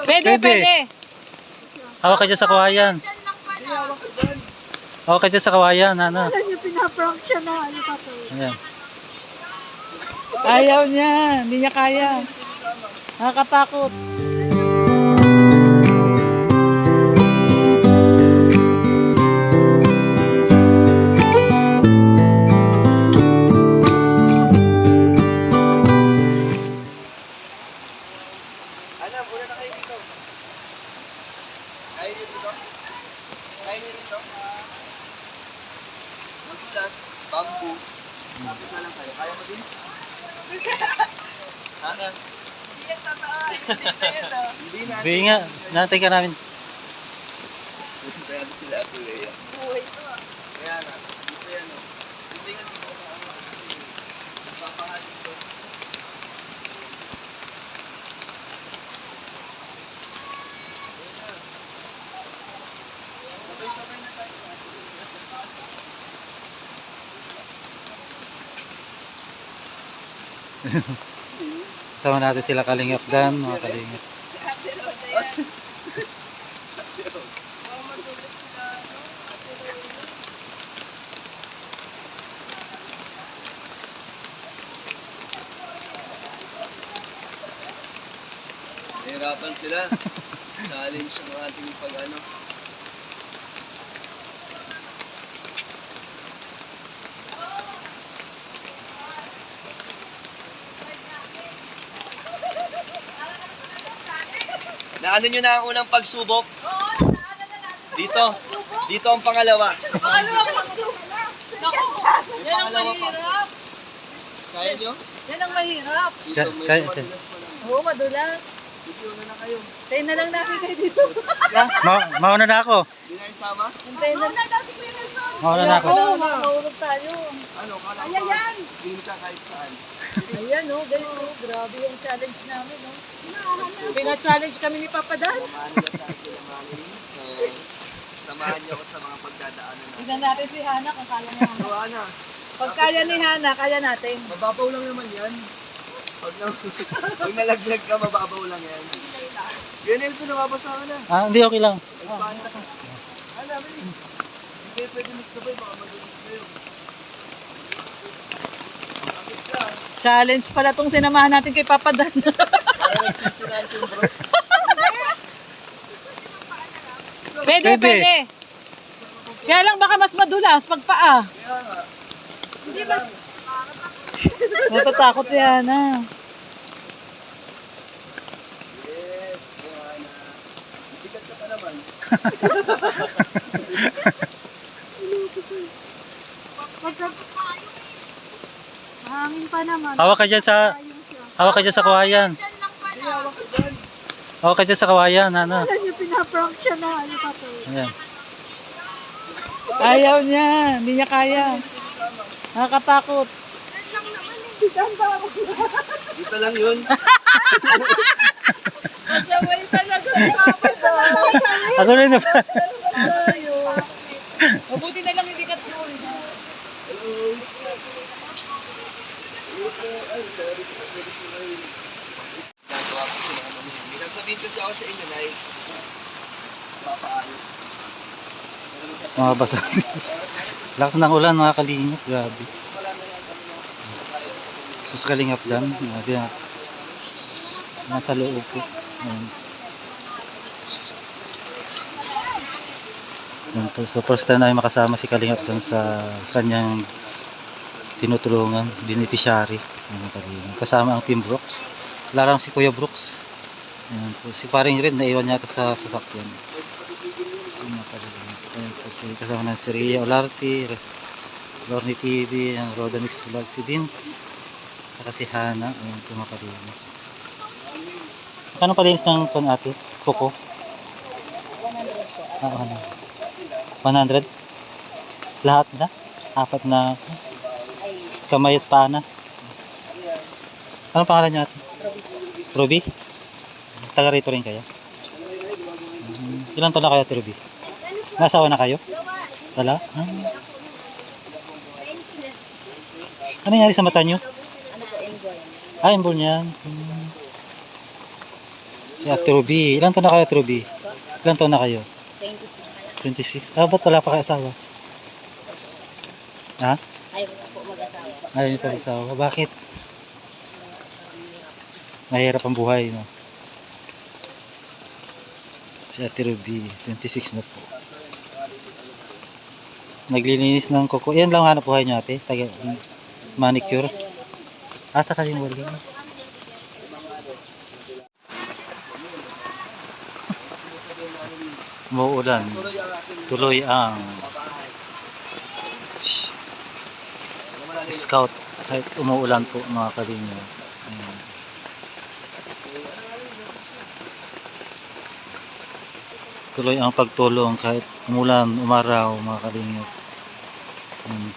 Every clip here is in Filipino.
Pwede. Hawak ka dyan sa kawayan. Hawak ka dyan sa kawayan, ano. Alam niyo, pinaprank siya na ano pa to. Ayan. Ayaw niya, hindi niya kaya. Nakakatakot. Alam, una na kayo dito. Kayo dito. Kayo dito. Magtas, bamboo. Kapit na lang kayo. Kaya mo din? Ha? Hindi yan totoo. Hindi na. Hindi nga, natay ka namin. Kaya sila ako eh. Buhay ito ah. Kaya na. Dito yan o. Hindi nga dito na ako. Kasi nagpapahalin ko. Sabay-sabay na tayo. Kasama natin sila Kalingap Dan, mga Kalingap. Nahirapan sila. Challenge ang ating pag-ano. Naano nyo na ang unang pagsubok? Dito. Dito ang pangalawa. Pangalawang pagsubok. Naku, yan ang mahirap. Kaya nyo? Yan ang mahirap. Dito, Kaya- medyo madulas pa lang. Oo, madulas. Dito na na kayo. Tayo na lang natin kayo dito. Mauna na ako. Hindi na isama? Tayo na daw si Kuya Nelson. Mauna na ako. Oo, makakaulog tayo. Ano, kala ko Ayan. hindi ka kahit saan. Ayan oh, guys, oh, grabe yung challenge namin, oh. Pina-challenge kami ni Papa Dan. Samahan nyo sa akin naman. Samahan nyo ako sa mga pagdadaanan natin. Tignan natin si Hana kung kaya niya. So, Ana, Pag kaya ni Hana, kaya natin. mababaw lang naman yan. Pag nalaglag ka, mababaw lang yan. Kuya Nelson, nababasa ka na. Hindi, okay lang. Nagpaano ka. Ana, mali. Hindi kayo pwede magsabay, baka madulas kayo. Kapit ka. Challenge pala tong sinamahan natin kay Papa Dan. Para nagsisinan yung Brooks. Pwede. Kaya lang baka mas madulas pag paa. Kaya nga. Hindi mas... Natatakot si Hana. Yes, Ana. Bigat ka pa naman. Mahangin pa naman. Hawak ka dyan sa kawayan. Hindi, hawak ka dyan. Hawak ka dyan sa kawayan, ano. Alam niyo, pinaprank siya na ano pa to. Ayan. Ayaw niya, hindi niya kaya. Nakakatakot. Dito lang yun. Masaway talaga si Papa Dan. Ako rin na pa. Mabuti na lang hindi ka troll. Nagawa ko sila naman. Sasabihin kasi ako sa inyo na papaayos. Mga basa. Lakas ng ulan, mga Kalingap. Grabe. Sus Kalingap Dan. Ayan. Nasa loob ko. Ayan. Ayan po. So first time na makasama si Kalingap Dan sa kanyang tinutulungan, beneficiary. Ayan, Kalingap. Kasama ang Team Brooks. Larang si Kuya Brooks. Ayan po. Si paring rin naiwan yata sa sasakyan. Ayan po. Kasama na si Rhea Olarte, Lorne TV, ang Roda Mix Vlog, si Vince, saka si Hana. Ayan po, mga Kalingap. Kano palinis ng kon ate? Kuko? 100. Lahat na? Apat na kamay at paa na. Anong pangalan niyo ate? Ruby? Taga rito rin kayo? Ilang taon na kayo ate Ruby? Nasawa na kayo? Wala? Ano nangyari sa mata niyo? Embol niyan. Si Ate Ruby. Ilan taon na kayo, Ate Ruby? Ilan taon na kayo? 26. 26. Ah, ba't wala pa kayo asawa? Ha? Ayaw ko po mag-asawa. Ayaw niyo pa mag-asawa. Bakit? Mahirap ang buhay, no? Si Ate Ruby, 26 na po. Naglilinis ng kuko. Yan lang hanap buhay niyo, ate? Manicure? Ah, taka yung walinis. Umuulan. Tuloy ang scout kahit umuulan po mga kalinyo. Ayan. Tuloy ang pagtulong kahit umulan, umaraw mga kalinyo.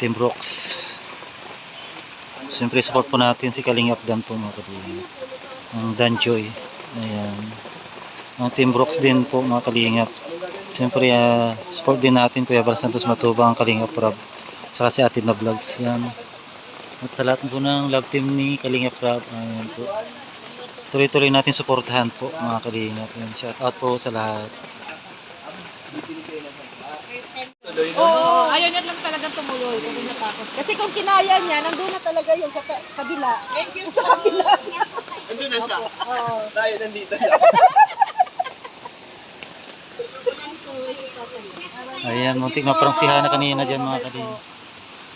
Team Brooks. Siyempre support po natin si Kalingap Dan po mga kalinyo. Ang Danjoy. Ayan. Ang Team Brooks din po mga Kalingap. Siyempre support din natin Kuya Bal Santos Matubang, Kalingap Rob. Saka si Atid na Vlogs. Yan. At sa lahat po ng love team ni Kalingap Rob. Ayan po. Tuloy-tuloy natin suportahan po mga Kalingap. Yan. Shout out po sa lahat. Oo, ayaw niya lang talagang tumuloy. Kasi natakot. Kasi kung kinaya niya, nandun na talaga yung sa kabila. Sa kabila. Andun na siya. Oo. Tayo nandito siya. Ayan, muntik maprangsihan na kanina dyan mga Kalingap.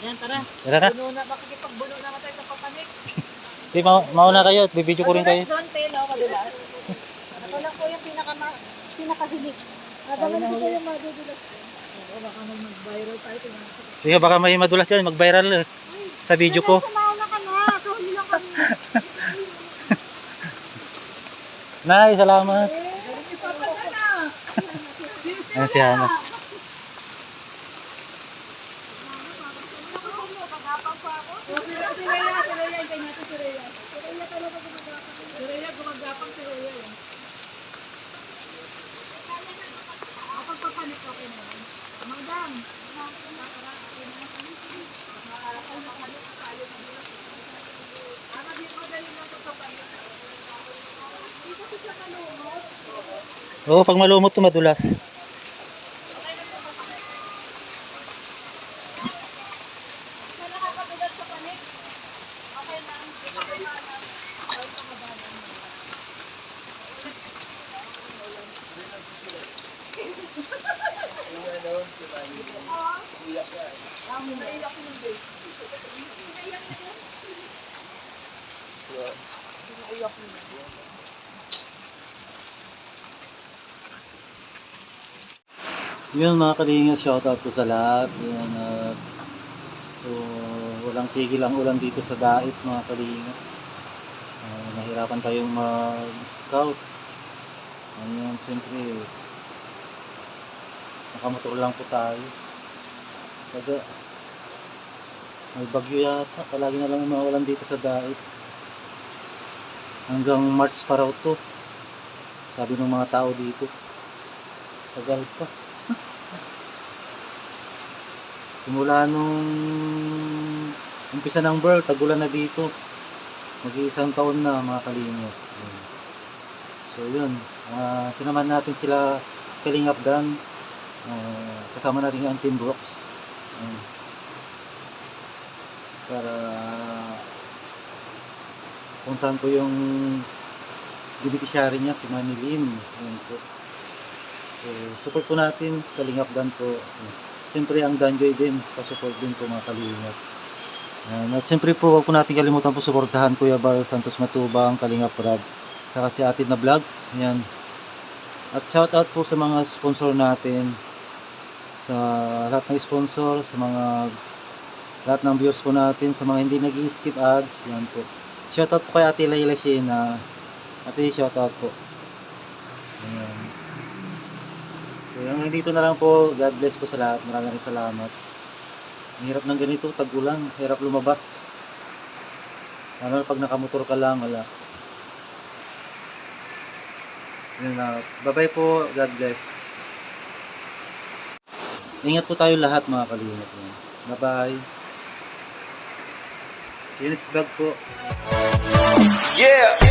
Yan, tara. Tara na. Buno na, makikipagbuno naman tayo sa papanik. Sige, mauna kayo at bibidyo ko rin kayo. Doon, Telo, kadulas. Ako lang po yung pinakahilig. Abangan ko po yung madudulas. Oo, baka mag-viral tayo. Sige, baka may madulas dyan, mag-viral sa video ko. Sumauna ka na. Sorry lang kami. Nay, salamat. Si Papa na. Ayan si Hana. Oo, pag malumot to madulas. Yun mga Kalingap, shoutout po sa lahat. Yun, so walang tigil ang ulan dito sa Dait mga Kalingap. Nahirapan tayong mag-scout. Ayun, siyempre nakamotor lang po tayo. Kada may bagyo yata, palagi na lang umawalan dito sa Dait. Hanggang March pa raw to, sabi ng mga tao dito. Tagal pa. Simula nung umpisa ng birth, tagulan na dito. Mag-iisang taon na mga Kalingap. So yun, sinamahan natin sila si Kalingap Dan. Kasama na rin ang Team Brooks. Para puntahan ko yung beneficiary niya, si Manny Lim. Ayun po. So support po natin, Kalingap Dan po. Siyempre ang Danjoy din, pasupport din po mga Kalingap. At siyempre po, huwag po natin kalimutan po suportahan Kuya Bal Santos Matubang, Kalingap Rob, saka si Atid na Vlogs. Yan. At shoutout po sa mga sponsor natin, sa lahat ng sponsor, sa mga lahat ng viewers po natin, sa mga hindi nag-skip ads. Yan po. Shoutout po kay Ate Layla Sheena. Ate, shoutout po. Ayan. So hanggang dito na lang po. God bless po sa lahat. Maraming salamat. Ang hirap ng ganito, tag-ulan. Hirap lumabas. Ano pag nakamotor ka lang, wala. Yun na. Bye-bye po. God bless. Ingat po tayo lahat mga Kalingap. Bye-bye. See you next vlog po. Yeah!